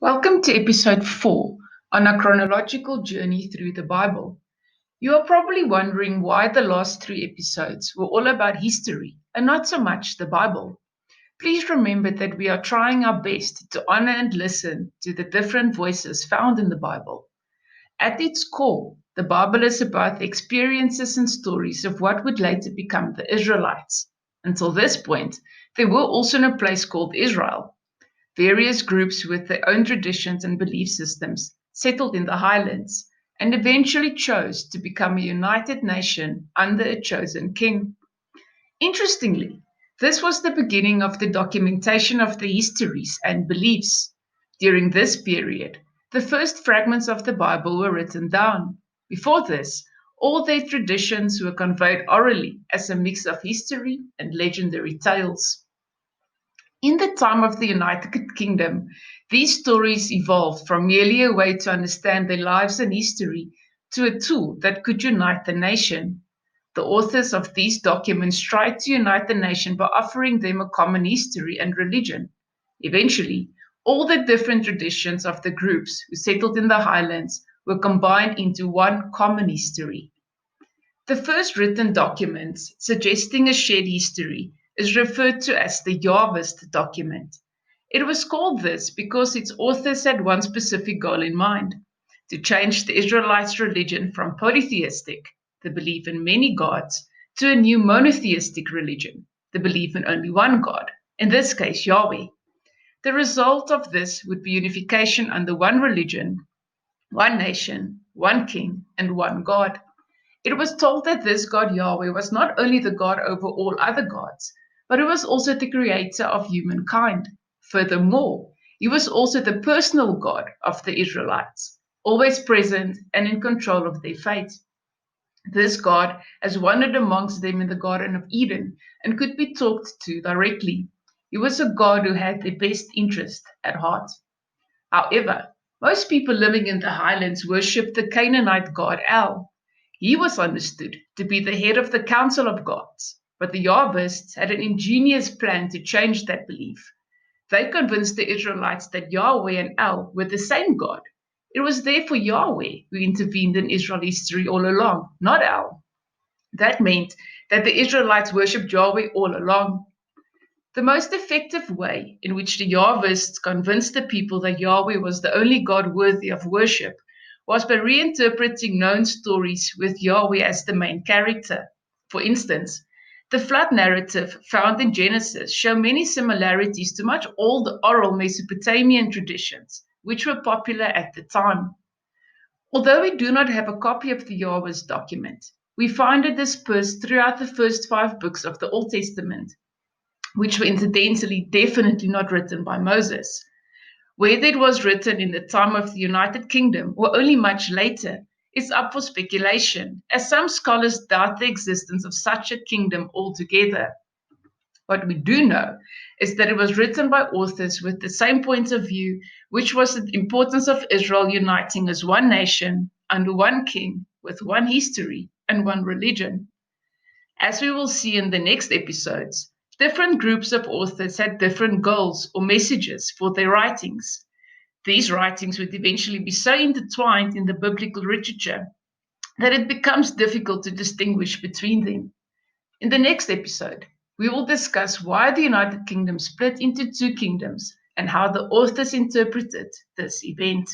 Welcome to episode 4 on a chronological journey through the Bible. You are probably wondering why the last 3 episodes were all about history and not so much the Bible. Please remember that we are trying our best to honor and listen to the different voices found in the Bible. At its core, the Bible is about the experiences and stories of what would later become the Israelites. Until this point, they were also in a place called Israel. Various groups with their own traditions and belief systems settled in the Highlands and eventually chose to become a united nation under a chosen king. Interestingly, this was the beginning of the documentation of the histories and beliefs. During this period, the first fragments of the Bible were written down. Before this, all their traditions were conveyed orally as a mix of history and legendary tales. In the time of the United Kingdom, these stories evolved from merely a way to understand their lives and history to a tool that could unite the nation. The authors of these documents tried to unite the nation by offering them a common history and religion. Eventually, all the different traditions of the groups who settled in the Highlands were combined into one common history. The first written documents suggesting a shared history is referred to as the Yahwist document. It was called this because its authors had one specific goal in mind: to change the Israelites' religion from polytheistic, the belief in many gods, to a new monotheistic religion, the belief in only one God, in this case Yahweh. The result of this would be unification under one religion, one nation, one king, and one God. It was told that this God Yahweh was not only the God over all other gods, but he was also the creator of humankind. Furthermore, he was also the personal God of the Israelites, always present and in control of their fate. This God has wandered amongst them in the Garden of Eden and could be talked to directly. He was a God who had their best interest at heart. However, most people living in the highlands worshipped the Canaanite god El. He was understood to be the head of the council of gods, but the Yahwists had an ingenious plan to change that belief. They convinced the Israelites that Yahweh and El were the same God. It was therefore Yahweh who intervened in Israel history all along, not El. That meant that the Israelites worshipped Yahweh all along. The most effective way in which the Yahwists convinced the people that Yahweh was the only God worthy of worship was by reinterpreting known stories with Yahweh as the main character. For instance, the flood narrative found in Genesis show many similarities to much old oral Mesopotamian traditions, which were popular at the time. Although we do not have a copy of the Yahweh's document, we find it dispersed throughout the first 5 books of the Old Testament, which were incidentally definitely not written by Moses. Whether it was written in the time of the United Kingdom or only much later is up for speculation, as some scholars doubt the existence of such a kingdom altogether. What we do know is that it was written by authors with the same point of view, which was the importance of Israel uniting as one nation, under one king, with one history and one religion. As we will see in the next episodes, different groups of authors had different goals or messages for their writings. These writings would eventually be so intertwined in the biblical literature that it becomes difficult to distinguish between them. In the next episode, we will discuss why the United Kingdom split into two kingdoms and how the authors interpreted this event.